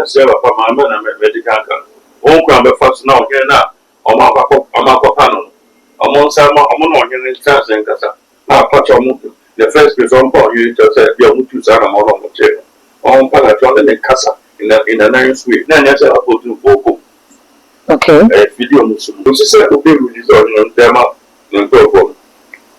say papa mama na medical kan won kwa be fa so na o hene na o ma papa no o mo nsa ma o mo no hene chance nkasa na pacho mo the first person for you to say be o mutu sa na mo no mo che on pa la to na kasa in a nice way na nya say apotu boko okay video mo so say o be release on them no go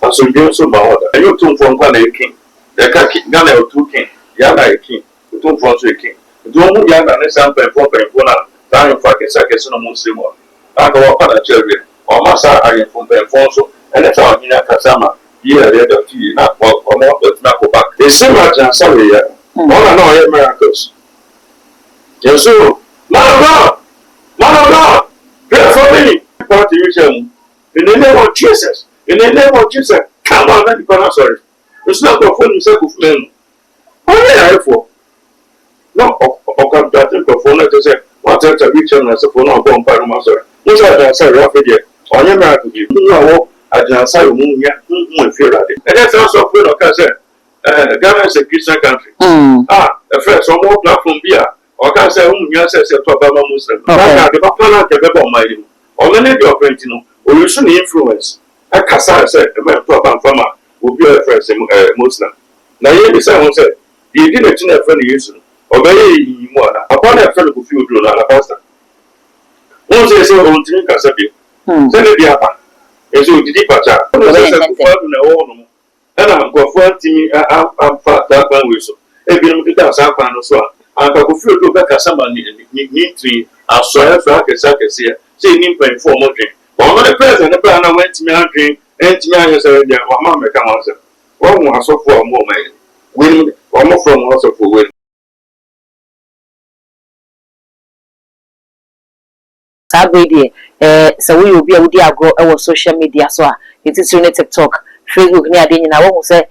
aso ndio so ba oda ayo tun fo nkwa na ekin e ka Ghana o tu kin ya na ekin tun fo so ekin do mu ya na ne sample fo na ta yo fa ke sa ke so no mo se mo aka wa pa na chere o ma sa ayo fo so ele sa ni na kasama here there the tea na o mo do na ko back the same as an sorry ya all na no miracles yes so man of God pray for me part you in the name of Jesus. In the name of Jesus, come on, let me go. Sorry. It's not the phone himself of men. Only I for. No, or come to the phone to say, what else are we telling us a phone or bomb by the master? Who's I say, Raphael? On your mouth, you know, I didn't say, won't feel at it. And that's also when I say, Ghana is a Christian country. A first, some more platform beer. Or can say, yes, I said to Obama Muslim. The Bapana, the Baba Mighty. Or the lady of Pentino, or you should influence. I can't say, a man from farmer will be a first Muslim. Now, you say, one said, you didn't know a friend use or very more upon a friend who feel do not a pastor. One says, oh, to Casabi. Send it up. As you did, but and I'm going for me. I'm fat that one whistle. If you look at South and so on, I can feel to back as somebody need to I saw a sackers here, say, Nimpa for more drink. One of the president, the plan went to me and drink, and to me, I said, or mamma come on, sir. One was so for more man. Win or more from also for win. Saturday, so we will be able to go our social media. So it is on TikTok, Facebook, near the I won't say,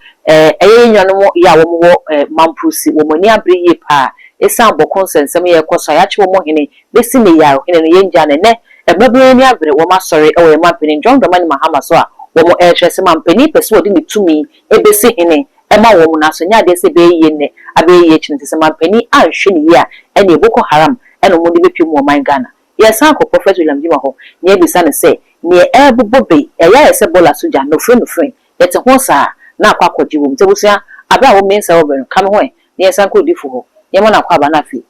Mampusi, Womonia Brie Pa, a sample consent, some year cost I actually more in a Bessini Yao in a young Jan and a Babylonia, woman sorry, or a mapping in John the Money Mahamasoa, one more air man penny persuading it to me, a Bessie in a Emma woman as a yard, they bay in a bay agent is a man penny, and shin ya, and a Boko Haram, and a woman be more my Ghana. Yes, Uncle Prophet William Jimaho, near the son say, near Air Bobby, a yes, a bola suja, no friend, that's a horse, now quack you won't tell us, about means over, come away, yes, Uncle Diffo, Yamana Quabanafi.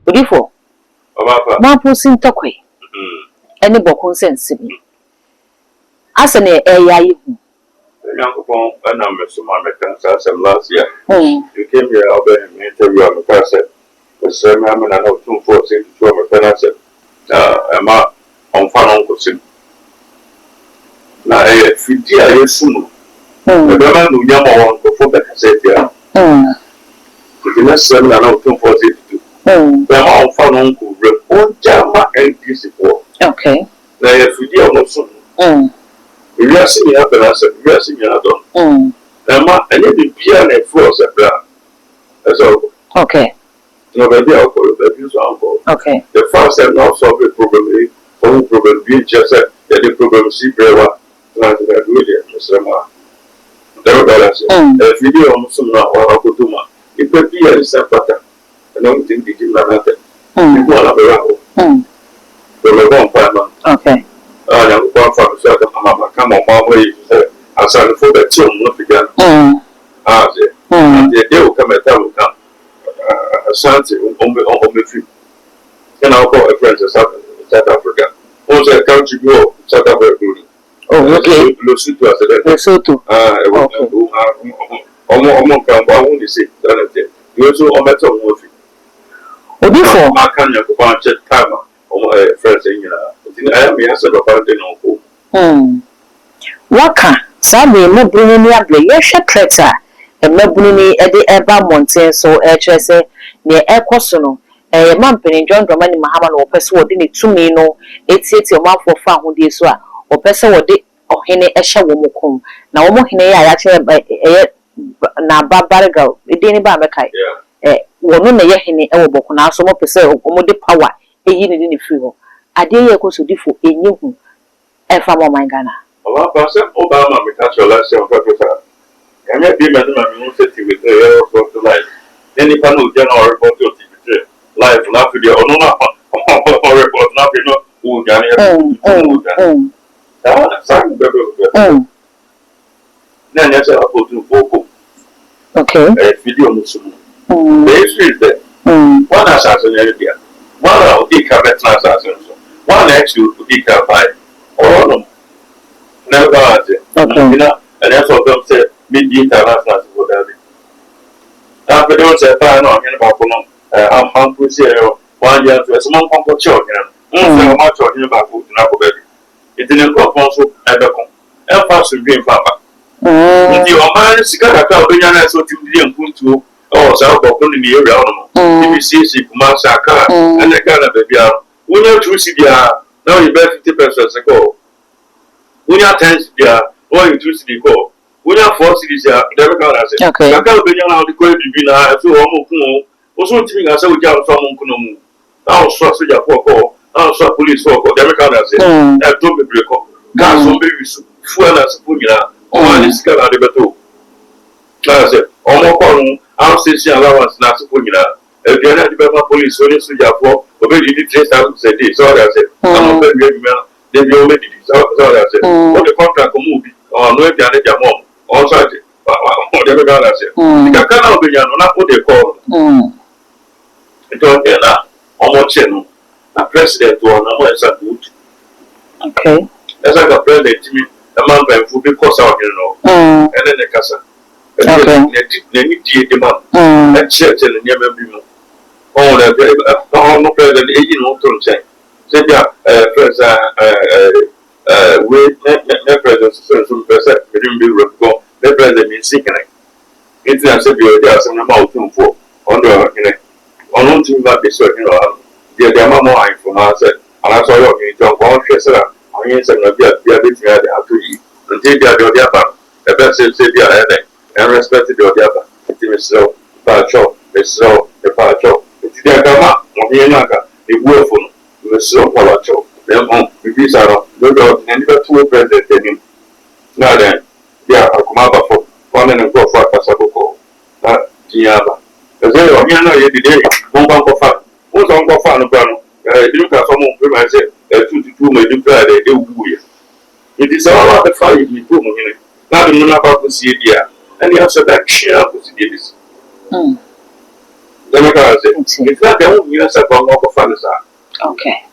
Diffo, Mampusin Tokwe, any bokon sense to me. As an air, Young and I'm a American last year. You came here, I'll be an interview on the person. The same man, I know 246 to American said, Emma on Fanon Cosin. Now, if you dear soon, the man who Yama before the cassette, the next 7 I know 246. The man Fanon could report Jama and Disciple. Okay. Now, if you dear no soon. We are seeing up and I said, we are seeing another. Emma, and you be a force at that. That's all. Okay. No, baby, I'll call it the abuse uncle. Okay. The first and not solve the problem, only problem being just that the problem see very well. Not that really, Mr. Ma. Nevertheless, a video on some or Akutuma. It could be a sapata. I don't think it is nothing. You want to be around. Okay. Young one from the come on, my way. I started for the two months again. They will come at them. Santi on the feet. And I'll call a friend to South Africa. Also, a country go South Africa. Oh, okay. Lesotho as a Lesotho. Almost come by only say that. You also on better movie. Before I can't go on check time on friends in I am answered about the no. Waka, Samuel, no bringing me up the Yasha Treta, and no bringing at the Eba Mountain, so HSA near Air Cosono, a man John Dramani Mahaman or Pessoa didn't to me no, it's your mouth for fun who did so, or Pessoa or Hene Esha Womokum. Now, Mohine, I actually na Barbarago, it didn't buy Makai. Woman, a Yahini, or Bokuna, so more per se, or more the power, a unit in the free. I dare you go to differ a new and from my Ghana. Obama, we catch your last year of Africa. And yet, be madam, I city with the air report to life. Any panel general report to life, not to the or report, not to know who can hear. Some baby. Then yes, I put in vocal. Okay. A video Muslim. They street there. One assassin area. One of the cabinet assassins. One actually to be by all of them. Never got it. Okay. And that's what them said. Mid-year international for that. After those say, I know I'm hungry. 1 year to a small comfort children. Much talking about food in our baby. It didn't go also at the com. And fast to be in Papa. If you are man, Sicaka, Benya, so to be put to or South of the area. If you see Sikumasa and the kind of baby. When you choose it, now you bet 50% ago. When you attend there, or you choose the go. When you force it, never can answer. Okay. I can't be now the going to be now, so also think I said we got from Kunomu. Now, trust your poor, now, police for never can answer. That don't be break up. Gas on babies, fuel as Pugina, or this kind of the battle. I said, or more calling, I'll say she allowance not to Pugina. If you're not the police, so you see your fault. But you did say this, so I said, I'm not very well. Then you already did, so I said, what the contract movie, or no, if you're your mom, also, whatever I said. You can't be not what they call. It don't get that. Almost channel, a president or no is a good. Okay. As I got president to me, a man by food because out, and then the casa. They need to demand, and church and never be. Oh, no president, 18 months saying. Say, president, we president, some person, we didn't be go, the president is sickening. It's not there are some about 2 4 on the on one thing that be certain, the more from us, and I saw you in John Paul Chester, on the inside of the bit they have to eat, and take their other, the best say their headache, and respected your other. It is so, bad show, it's so, the bad show. They come up on the Yanaka, the willful, the slow Palacho, them home, with this out, no doubt, and the 2 president. Now then, yeah, I come up for 1 and go for Pasaboko, not Giaba. As they are here now, you did one bank of fun. What's on for fun? You can someone pretty much say, 2 to 2 may do Friday, they will do it. It is all about the fire you do, now the moon about to see it here, and the answer that share to see this. It's not the only answer for more fun. Okay.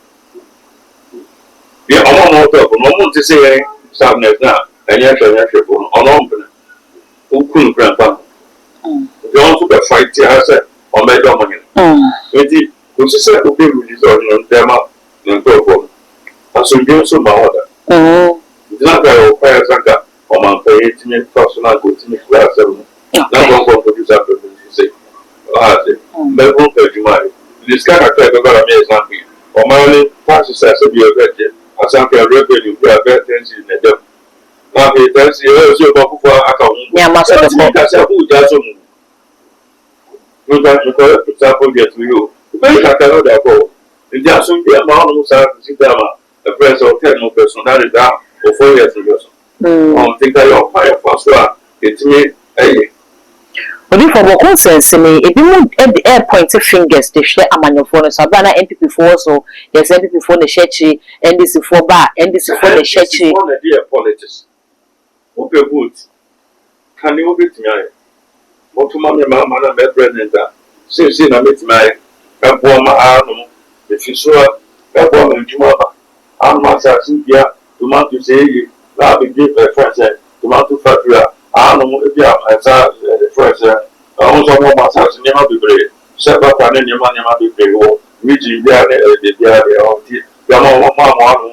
Yeah, I'm not talking to say sadness now, and yet I'm actually on open. Who couldn't grandpa? They also got fight here, on my dominant. Which is a big release on them up in Togo. And so you so my order. It's not that I require Saka or my pay personal good to me class 7. Not one for this after you say. Melbourne Perjumari. This character got a mere something. Or my only passes as a biography. I think I reckon you have better things in the job. Now, he tells you also about who are account. Yeah, Master, that's a who does you can correct example get to you. Very I cannot go. In just some amount of Sitama, a press or 10 personality down for 4 years ago. I think I am fire for it's me. Odi for what concerns me, if you move at the air pointing fingers, they share a manufacturer, Sabana NPP for so, yes, NPP for the Shechi, NDC for bar, NDC for the Shechi. Dear politics. Okay, good. Can you get me? What to mamma, mamma, my president, since I met my Capoma, if you saw a woman, Jumaba, I'm not asking here, tomato say, Rabbi give a French, tomato factory. I don't know if you have the first, also more massage never be brave. Several and any money might be brave. Which is the Yama,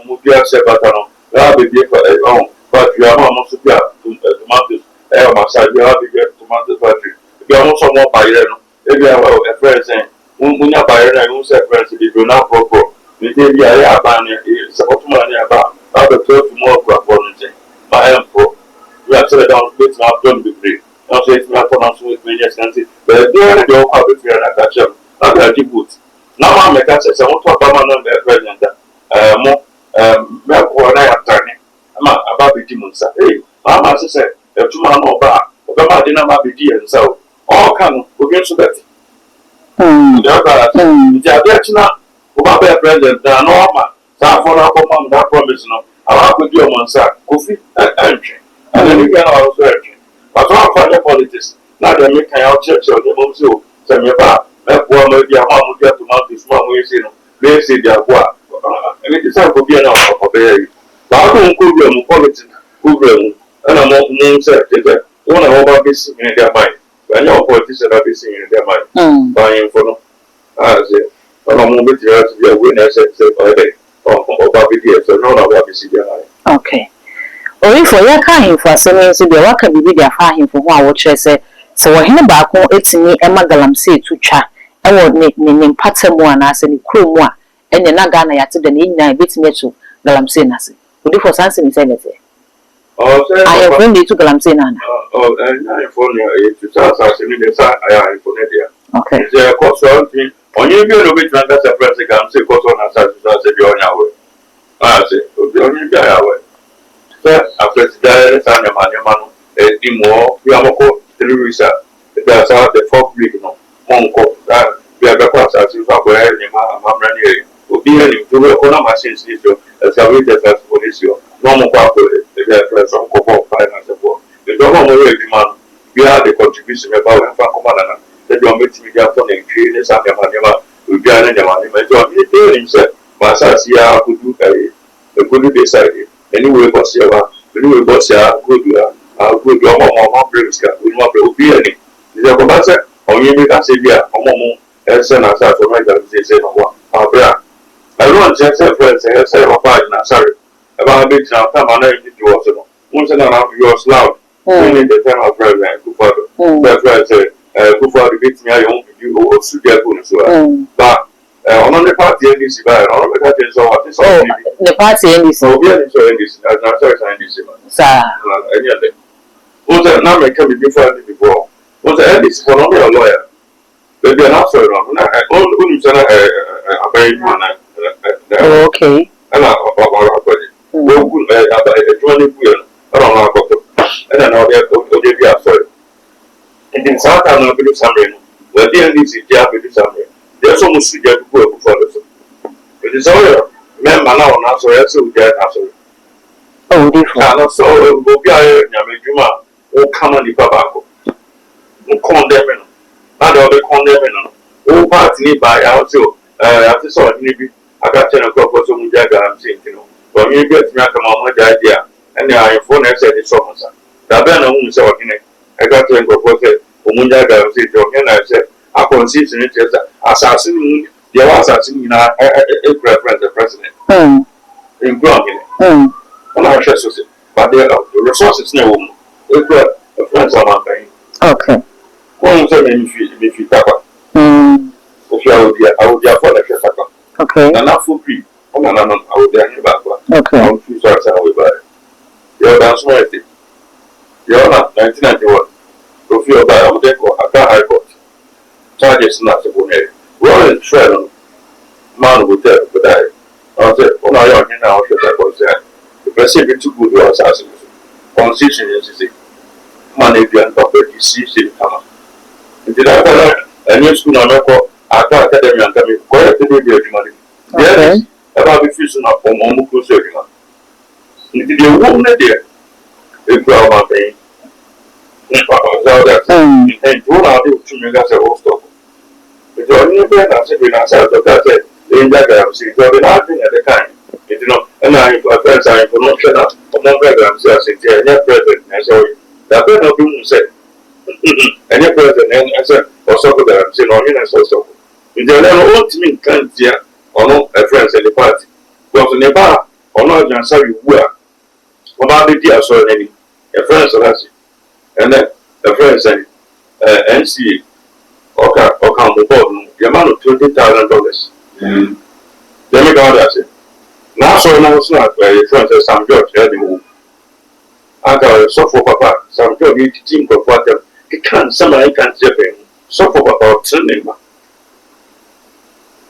Mubia Sebatano, Rabbi give a own, but you are almost to tomatoes, air massage, you have to get tomato factory. You are also more by them. If you have a friend saying, Munya by and who said friends, if you not proper, you think you are banning, money about, other 12 more performance. I am pro. We have said down with my done with me. Not say it's not pronounced with me, yes, Nancy. But they are the old habit here and I catch up. Not that you put. Now I'm a catch. I want to talk about my president. More, I have tiny. I'm about the demons. Hey, Mamma said, if 2 man or bar, na ma be di ensa o all kan obi nso bet ya ba nti ade achina o ba be president na no ma sa for na ko ma that promise no awa ko di o monsa kofi antwe and then you can also antwe but what for the politics na dem make kan out church o dem so se me ba e ko ma bi ama mo dia tomatoes ma mo yesi no le se dia ko a and it say ko bi na o be yi ba ko ko bi mo politics ko bi mo ana mo se te one of our basic in their mind. When your politicians are basic in their mind, buying for them, as a moment you have to be a winner, said, or Bobby, so no, what is in their mind. Okay. Or if we are him for some years, the work can be their fire him for what I said. So when him back on 18 Emma Galamsey to chat, I would name Patsamo and as any crew more, and the Nagana at the Nina bit me to Galamsey Nasi. Would you for something anything? I have only to Galamsey Nana. Oh, and I phone you to assassinate the side I am for Nadia. Okay. There cost something on you get a bit when that's a president, say, cost on assassin, I said, you're on your way. I say, you're on your way. Sir, after the son of Manamano, a more, we are more 3 weeks. That's how the 4th week, no, Monco, that we are the process as if I were any man, will be any to work on a machine, as I read the first police. No more corporate, the some corporate finance support. The government man, we have the contribution about and from Commander. The government media for the creators and the manima will be an money. He himself, Massasia could do a good decided. Anyway, was here, anyway, was here, good, good, more brings will not be any. The commander, or you make a severe, or more, and send us out for my say, our brand. I don't just say friends, I say, sorry. About a bit now, come on, I did you also. Once and a half years loud, in the time of president, good father. That's why I say, good father beats me, I won't do or to get good as well. But on the party, and this is bad, on the party, so what is the party in this? So, yeah, so in this, as I said, this, sir. Any other. What's that now? Can be different before. What's the this for only a lawyer? But they're not so wrong. I only said a very man. Okay. And no good about a 20 years around our bottom. And then they're sorry. And in South Africa, we do something. Well, the end is we do something. There's almost to get to work for us. It is all member now, not so yes, we get answer. Oh, different. So, we'll be a Yamajuma or come on the Babaco. No condemning. Not all the condemning. All parts by also. After so, maybe I got 10 o'clock for some Jagger, I'm saying, you know. When you get me a idea, and the phone has said it's almost. The Bana who is working, I got to go for it. Umunjaga said, and I said, I conceive in it as assassin. There was assassin in a preference, the president. In Growing. And I trust it. But the resources no woman. A friend of my okay. One of them if you cover. If I would be a father. Okay. And not for free. I would be back. Okay. I'm 2 sorts away by it. You're down smart. You're not 1991. If you're by a deck or a car high court, charges not to go near. We're in Shredon. Man would tell, but I'll say, oh, no, you're in our ship. I was there. The president too good to assassinate. Constitution is money and property sees in Kama. And did I tell a new school on record? I can't academy and coming quite to do the money. Yes. About the fusion of Omoku Surgeon. Into the woman there, if you are my pain. And two are the 2 megas of Wostock. But you're new friend, I said, when I said, that in that I'm saying, you're nothing at the time. You know, and I friends are information of one programs, I said, yeah, your president, I saw you. That better not be said. And your president, and I said, or something that I'm saying, or you know, so. In the other me can't hear. Or no, a friend at the party. Because in the bar, or not, I'm sorry, we are. About the dear, so any. A friend, so that's it. And then a friend said, NCA, or come aboard, the amount of $20,000. Then we got that. Now, so now it's not a friend says, some George, I got a soft for papa, some George, you think of what they can't, somebody can't say, so for papa, sending.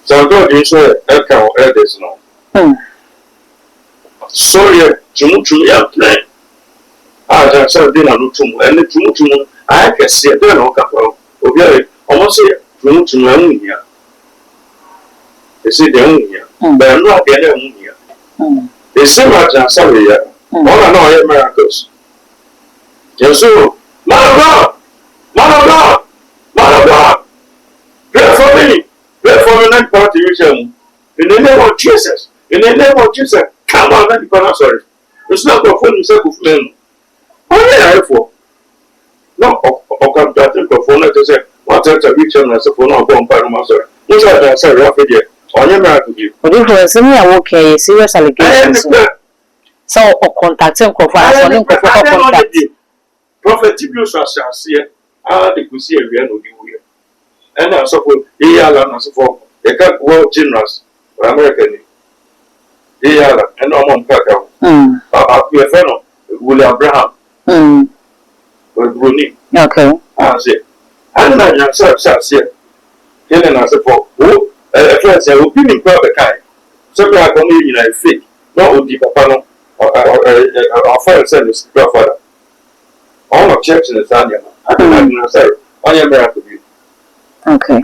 So God is a cow elders now. So yeah, Jumutu plan. I just said dinner no tomb and the Jumutu I can see it, don't know, okay, almost here, to my own here. They say the own here, but I'm not the own here. They say much and sorry, all I know are miracles. Yes, so, man of God, man of God, man of God, pray for me, not party you. In the name of Jesus, in the name of Jesus, come on, let me pronounce sorry. It's not the phone himself of men. Only I for. No, or come to think of phone to say, what else a rich and as a phone or bomb by my sorry. What's that I say, Raphael? On your miracle. But if there's any okay, serious allegations. So, or contact him, contact. Prophet Tibius shall see it. Ah, they could see a real no here. And I suppose he alarm as for the cat world generous for American. He alarm and no one cacao. Up to a fellow, William Abraham. With Bruni. Okay. I say, and I myself shall see it. Telling us for who, a friend say, who be in proper kind. So we are coming in a fake, not with the papa or friend send his grandfather. All of church in the Zania. I don't say, on your miracle. Okay.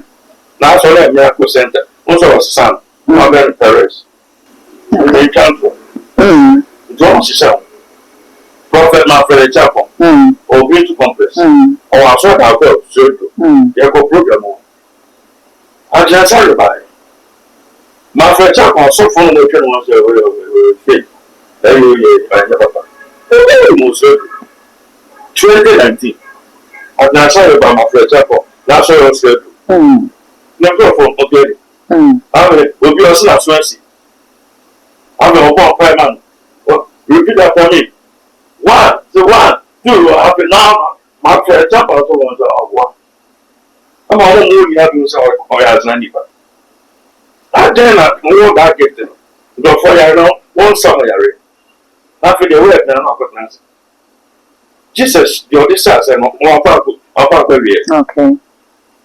Now, so that miracle center. Also, was son, Morgan Perez. They come for John's son. Prophet Manfred Chapel. Or going to Congress. Or I saw our God, so you go program. I just saw you by Manfred Chapel, so from the weekend was a fake. There you by the most 2019. I just saw you by Manfred Chapel. That's what I was good. Never from okay. I will be also as mercy. I will walk by man. Repeat after me. 1, 2, happen now. My friend, jump out of one. I'm all moving up in so I has 95. I then I won't that get them. Go for you know, one summer. After the word, then I'll put Jesus, the Odysseus and one part of it. Okay.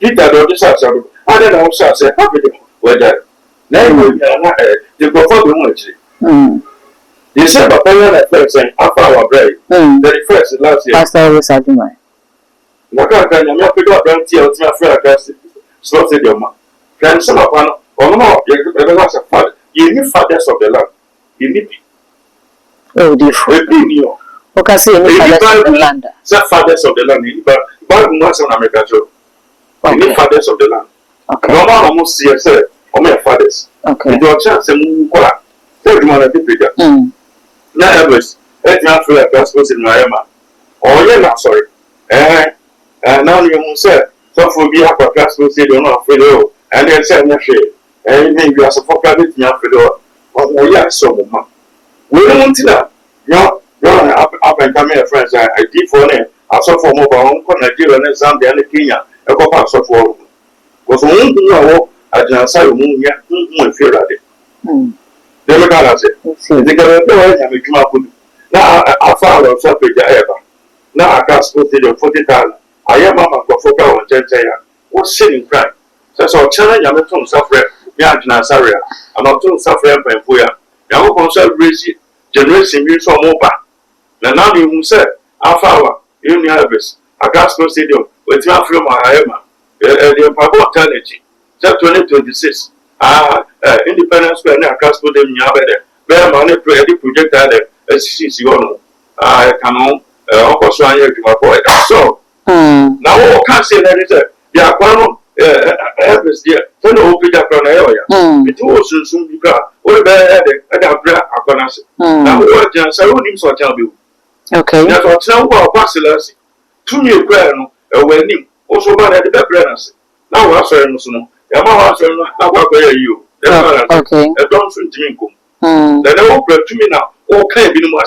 Peter, the Odysseus, I don't know, so I said, happy whether they go for the money. They said, but I first saying, after our break, the first last year. Pastor always had my. Naka can you pick up and tell my friend, I guess, slotted your mouth. Can some of one, or no, you have a father. You need fathers of the land. You need oh, different. You can see any fathers of the land. Some fathers of the land, but once in America, you need fathers of the land. Okay. No one almost see yourself, or my fathers. Okay. Your chance and move. Tell you one of the bigger. Now, Edwards, let me feel like gospel in my Emma. Oh, you're not sorry. And now you say, so for me, I have a gospel city or not, Fido, and then say, and then you are so for private, you have Fido. Oh, yeah, so much. We don't want to know. You're up and coming, friends. I did for them. I saw for mobile, Nigeria, and Zambia, and Kenya, a couple of so for. Was one thing I walk at the outside of moon, yeah, feel at it. They look at us. They can go ahead and come up with. Now, I found a subject ever. Now, I can't suppose the 40,000. I am a focus on 10. What's sitting crime? So, challenge I'm not suffering. I'm not suffering by Fuya. I will consult generation use for mobile. Now, you said, I found you nervous. I can't suppose stadium with my film. I am the Papa Eternity. 2026. Independence Square, I can't put them in Yabede. Where money project as she's gone. I can also answer to my boy. So, now all can't say that is a Yaquano, Elvis, dear, turn over the area. It was soon be got. What about a Aquanas? Now, what chance I wouldn't so tell you. Okay. That's what some of Basilas. 2 new grand, a wedding, also bad at the pregnancy. Now, I say, no. Yamaha said, "Now what are you?" Okay. A don't drink. Then they won't pray to me now. Okay, be no more.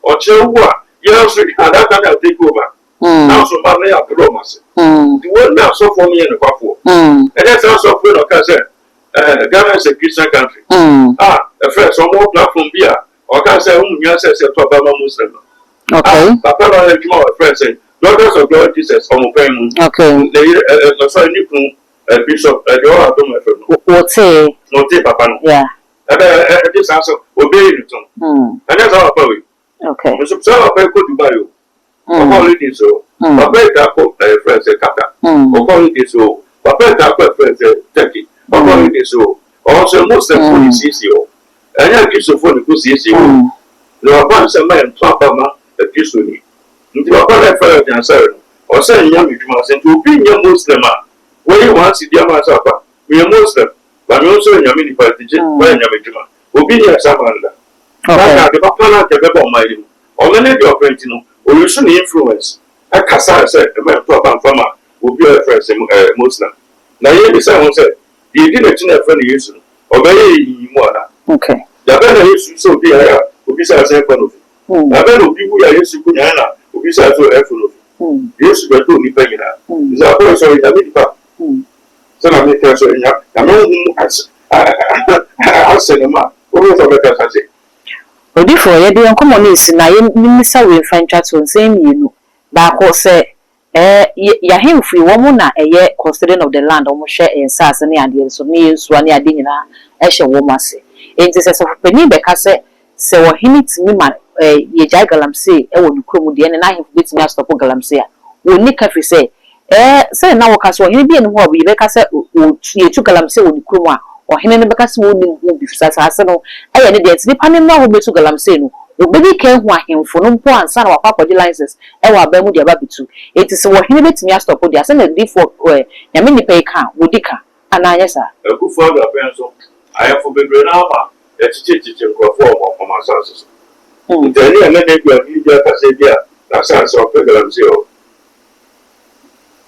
Or tell what? Yes, that can take over. Now, so money up to Romans. The word now so for me in the Papo. And that's also for the cousin. Ghana is a Christian country. A friend, some more platform beer. Or can say, yes, I said to Obama Muslim. Okay. Papa, I have a friend saying, Daughters of God, Jesus, on payment. Okay. They sorry, you Bishop, you are doing my friend. What's it? No, Papa. Yeah. This answer, obey you. And that's all about it. Okay. Mr. Sarah, I could buy you. I'm already so. Papa Tako, friends, a kata. According to so, Papa Tako, friends, Turkey. According to so, also most of the CCO. And I kiss for the CCO. No, once a man, Papa, a kiss with me. Into a father, and sir, or send young Muslims to be young Muslim. When you want to see the Amazapa, we are Muslim, but also in your mini partition, when you're Juma. Obedience Amanda. The Papa, the Bebo Mighty, or the lady of Rentino, or you should influence. A Casa said, the man Papa Farmer will be a friend, Muslim. Now, you said, you didn't know friend use, or very more. Okay. The better is so be a Ubisa Zephon. The better people are used to Kunana, Ubisa to Ephon. Used to go to Nipena. Is a person in the middle. So I make us in your, I know, I said, Ma, what was I say? Before you do common is na Mr. We find chat on same you back or say ya him free woman na considering of the land almost share in sas and the idea so near Swanny Adina Esha woman say. It is a penny because say what he needs me man ye jagalam say I will come with the end and I have bit me stop galam say. We nick if say say now because what he be and what we because you took galam say with Kuma. Or he never cast wood in the Sassano. I had it, the panel now be to Galamseno. The baby came him for no point, son of Papa licenses, and our Bermudia Babitu. It is what he needed me to put the ascendant before Yamini pay count, Woodika, and I, yes, sir. A good father, pencil. I have forbidden Renama, a teaching for my sons. Then you let me go media Casadia, that's of Galamseo.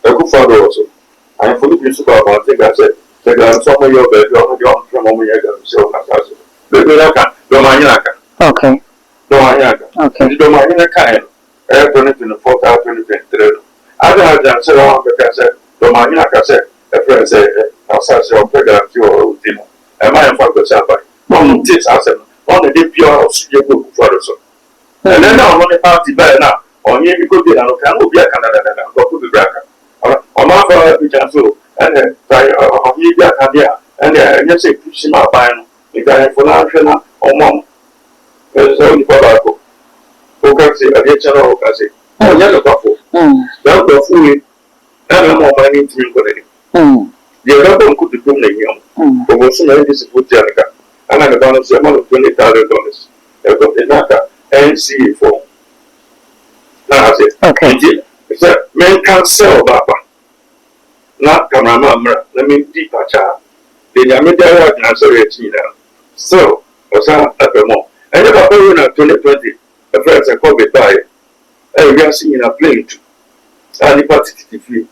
A good father also. I am fully principal about the Gasset. Some of your bed, from Omayaga, so Domanaka. Okay. Domanaka. Okay. Domanaka, airborne in the 4,023. Other than Sarah Cassette, Domanaka said, a friend said, Alsace or Pega, your dinner. And my father said, one tis answer, on the deep pure your book for us. And then I'm on the party by now, on you could be an Okan, be a Canada, and go to the Bracker. On my father, we can so. And then media and yes, a pushing my buying the guy for Lashana or Mom. There's only Pabako. Who can say a channel can say, oh, yellow couple. Don't go fully, and more money to me for it. The other could be doing young. But was soon this is put Janica, and I got a amount of $20,000. I got the Naka NC for. Now I said, okay, men can't sell Papa. Not cameraman, let me deep a child. The Yamida and answer it. So, was at the more. And if I go in 2020, the friends are called by we are seeing a plane too. And the party free.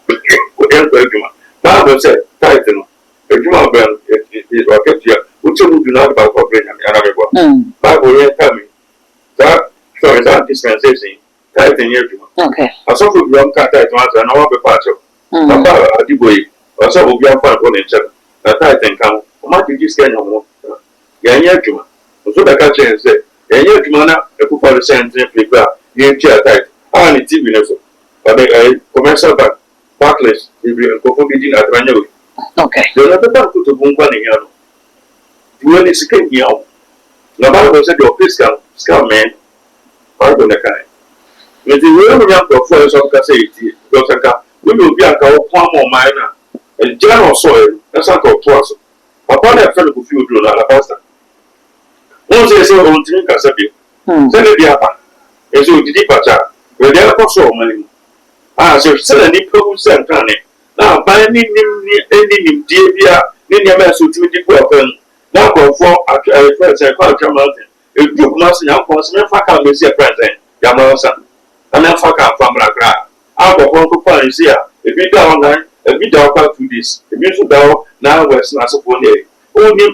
Now, I said, Titan, if you are burned, it rocket here, which you do not about operating and Bible coming. That, so is that dispensation. Titan here. Okay. I saw the young cat at once and all the parts of. Papa Adiboy, or some of your fun on each other. That I think come, what did you say no more? Yanyakuma. So the catcher and said, Yanyakumana, a couple of cents in paper, near chair tight, and it's even so. But a commercial bank, backless, if you go for meeting at Ranu. Okay. The other bank to Bumban in Yano. You only escape me out. No matter was at your fiscal, scout man, pardon the kind. If you will have to force of Cassati, Gosaka. We will be a cow or minor, and general soil, that's not called twice. Upon that fellow who feel to Alabasta. Once they say, on Tinka Sabi, send it the upper. As you did Pacha, where they are also money. Ah, so suddenly people send Tani. Now, by any dear, Ninia Masu to the welcome. Now go for a friend and culture mountain. If you must now consume Faka, Mr. President, Yamasan, and then Faka from Lagra. Out of one coupon is here. If you down line, if you down back to this, if you should down now, West Nassau, only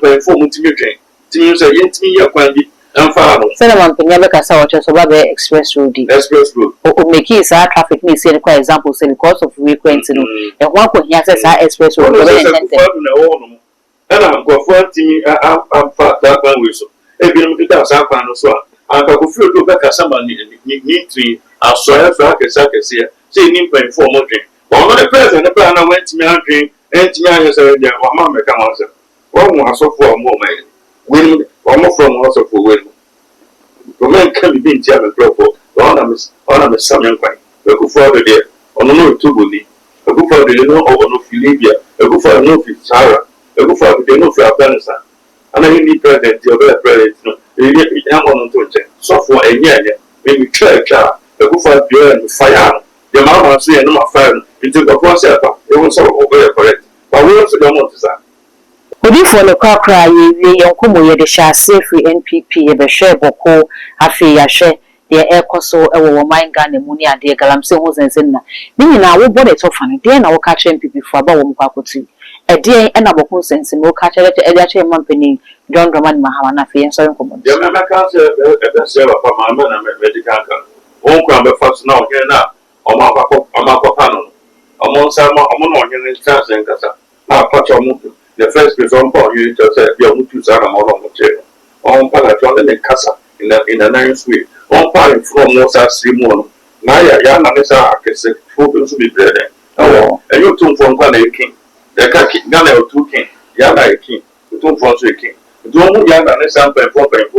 by 4 multimeter. Teams are yet me a quantity and follow. Senaman Pinaka saw just about the express road. Express road. Or make his traffic needs in quite examples in the course of frequency. And one could hear says express road. And I'm going for I'm fat that one whistle. If you look at our panel, so I can feel to back as somebody need to. I saw a track as I can see. Say, Nimpa for more drink. Well, the president, the plan went to me and drink, and to me, I said, well, Mamma come on, sir. One more so for more money. Win, or more from also for win. The man can be in German, one of Miss Samuel Quine. We go further there. ono no tubuli egufa de no ono fi Libya egufa no fi Sahara egufa de no fi Afghanistan ana ni president yo be president no e ya ono to nche so for enye me church egufa bio and fire the mama so ye no ma fire into the process e won so o be correct but we also don't want to say Odifo no kwakra ye yonkomo ye de sha free NPP ye be hwe boko afi ya hwe de ekoso ewo wo man Ghana mu ni ade galamse ho zenzen na ni nyina wo bode to fa no de na wo ka che NPP fo aba wo mu kwakotu e de e na boko sense no ka che e de che mampani John Dramani Mahama na fi enso nkomo de me ka se e be se ba pa ma na medical kan won kwa be fa so na o he na o ma kwa pa no o mo sa mo no o he ni chance nkasa na pa cho mu the first person for you to say you want to say I'm on the on para John the casa in a nice way on para from no sa simo na ya na nesa akese for to be bread and you too from kwa king the Ghana o two king ya na king too from so king do mu ya na nesa pen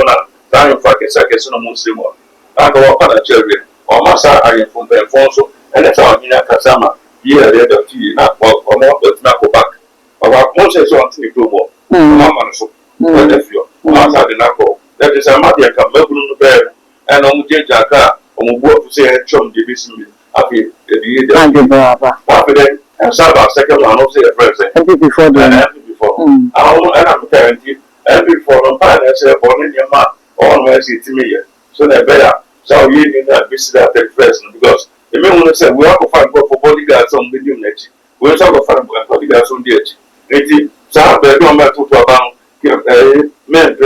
na ta you fa kese no mo simo aka wa para children o ma sa ayen from pen so and that's how you na kasama here the tea na o mo na go back our conscience on to go mama so that you asa de nako that is a matter can mebulu bear and on je jaka on go to say chom de bisimi afi the and baba after then and saba second one no say first before and I'm telling you and before on pa na say born in ma on my city me so that better so you need that visit that first because the men want to say we have to find for bodyguards on medium net we have to find bodyguards on the edge eti sa be do ma to ban men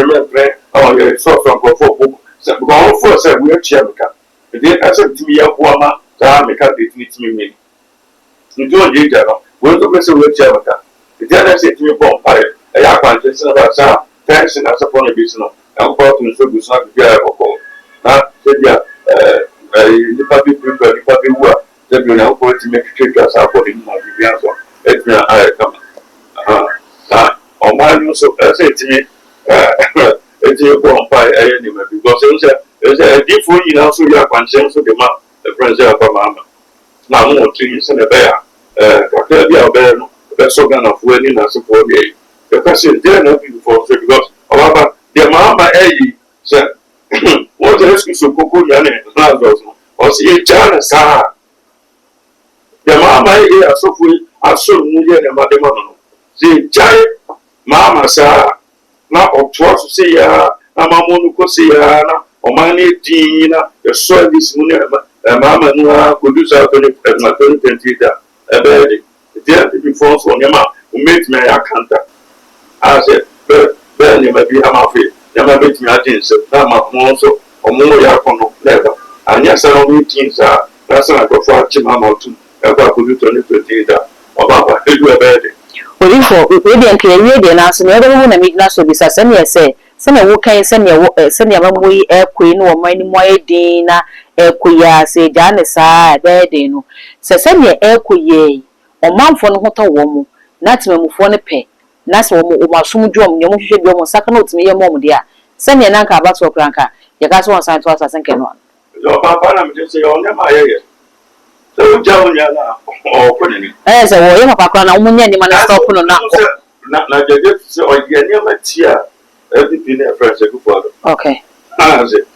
oh yeah so from for se go for se we chia meka eti asa timi ya ko ama sa meka de timi mi ni do je ja no we to be se we chia meka eti ana se timi bon pare e ya kwa nche se ba sa tension na so for na bi no and for to so go sa bi ya ko na se dia ni pa bi prepare ni pa bi wa se bi na ko ti make sure sa for ni ma bi ya so eti na ai come man so say to me it's your bonfire anyway because it's a different you know so you are conscious of the man the president of mama now more trees in a bear ka bear no be so gonna for any na so for the person there no before because our the mama say what the rescue so koko ya na those o see chana sa the mama so for aso mu ye na madema no see jai mama sa na otwo so se ya na mamonu ko se ya na o mani din na the service mu na mama no producer to the 2020 da ebe there before so nyama o make me akanta I said be ni ma bi amafe nyama be timi agin se na ma mo so o mo ya kono leba anya sa no meeting sa na sa ko fa chi mama otu e kwa producer 2020 da o baba edu ebe Odifo we de nke we de na so na de wo na mi na so bisa se ne se na wo kan se ne mamu yi ekoi no wo man ni mo edin na ekoya se ja ne sa be de no se ne ekoye o manfo no hoto wo mu na temamufo ne pe na se wo mo asomdwom ne mo hwehwe bi wo saka na otime ye mo de a se ne na nka abato kranka ye ka so won san to asasen ke no yo papa na me se yo ne ma ye so jawo nya na o ko ni se wo ye papa kran na wo nya ni ma na stop no na jeje se o ye ni ma tia everything na friends go for okay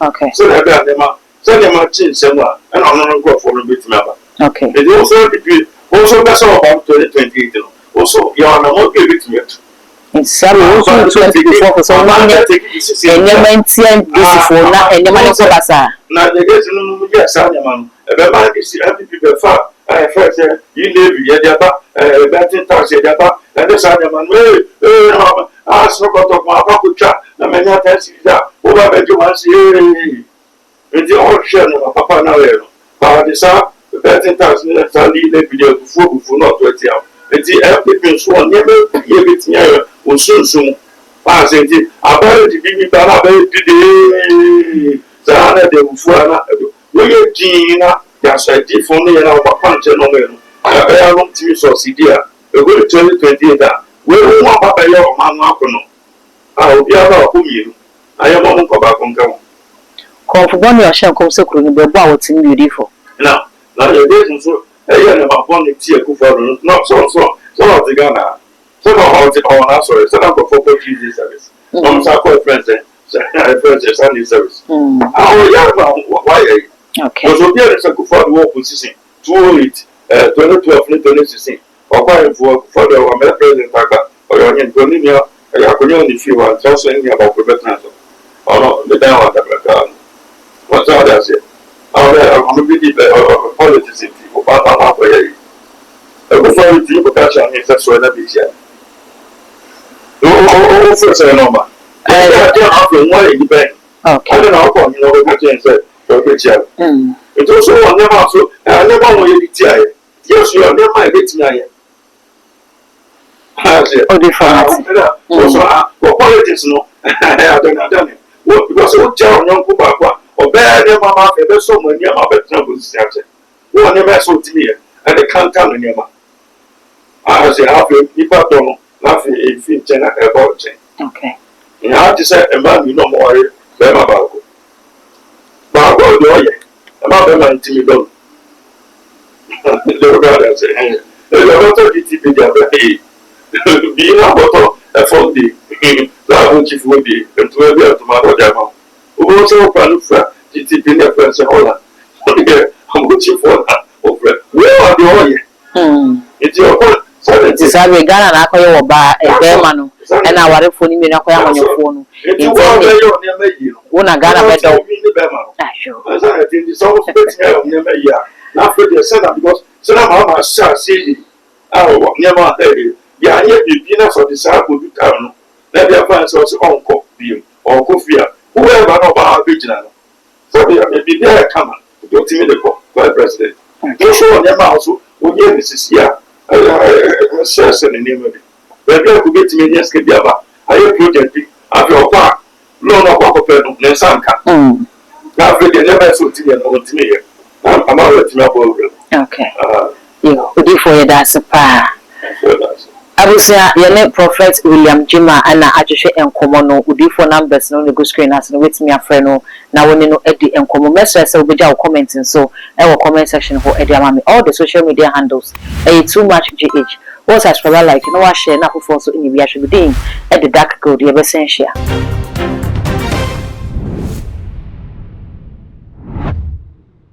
okay so that be ma so ne ma chin se mo and on go for no bit me aba okay it also be also be so about 2028 no also you are not get bit me it's also 24 so one year enyementia before na enyemane ko basa na the days no mu ya sa nyama ebe ma isi MPP be fa first you live ye dia ba betting tax ye dia ba and the sa nyama so ko to ma ba ku cha na menya tax da o ba be ju ma si ndi o share no papa na we no ba de sa betting tax ni sa live ye fu no to etia enti MPP so nyeme ye betinya o sunsun pa se nti abere di bi ba na be dide za na de fu ana we ye dina ya so di fo no ye na ba panche no me no aba ya no timi so sidia e go 2028 we won ba ba ye o ma no akono obi aba ko miru ayo mo ko ba ko nkan ko fu boni o shen ko se kuro ni be bo awon tin beautiful na ye de so ɛyɛ ne ma bɔ ne ti akufo no no so ɔte Ghana so na ɔte ɔna sorry so na nkɔfo kɔ Tuesday service ɔmo sa kɔ friends Sunday service yɛ ma wayɛ okay because obi a ne sɛ akufo no wɔ position 2008 2012 ne 2016 ɔkɔ for the American president agba ɔyɛ ɔnyɛ ntɔni nia ɛyɛ akɔnyɛ ne fie wa nkyɛn so ne nia ba ɔkɔ bɛtena so ɔno ne dan wa dabraka wɔn sɛ ɔde aseɛ ɔno bi di politics nti ɔba ba ma akɔyɛ yi ɛkufo no ti kɔka kyerɛ ne sɛ sɔrɔ na bi kyia o fɛ sɛ nɔɔma ɛyɛ afɔ nwa yɛ nipa yi ɔde na ɔkɔ ɔnyɛ na ɔbɛka kyerɛ sɛ ɔbɛ kyia nti o so wɔ nneɛma so nneɛma wɔn yɛ bi ti ayɛ yɛ so yɛ nneɛma yɛ bɛ ti ayɛ. Politics no adane because what tell young people or bad mama so many of one never so to me and they can't come in your I say half people don't laugh if you ten about it. Okay. You have to say a man you know more than about but about them until you don't. The brother say being a bottle a phone day, that won't chief would be, and to a bit of tomato demo. Who also plan for GTP in their friends in Holland. I'm good chief for that. Where are the oil? It's your point. Ti sabe Ghana na akɔyɛ wɔ ba ɛbɛɛma no ɛna awarefo no mmiri akɔyɛ amanyɔfoɔ no nti wo na Ghana bɛdɔ ya nye bibi na so de sa ko duka no na bia fa so onko bi onko fia wo e ba no ba abegina no so bia bibi ya kama to timi de ko president to so nye ma so o nye ni sisia sese ne ne ma bi bia ko betimi nye ske bia ba aye project bi afi okwa lo no kwa ko pe no ne sanka na afi de ne ba so timi no timi ye na amara timi abo okay yo odi for ye da sepa Abusia yene Prophet William Jima ana ahwehwe enkomo no udifo numbers no ne go screen as no wetimi afre no na woni no edi enkomo message say obeja wo comment so e wo comment section ho edi amami all the social media handles too much gh what subscribe like no wa share na fofo so ini bi ahwe bidin e the dark code ye be sen share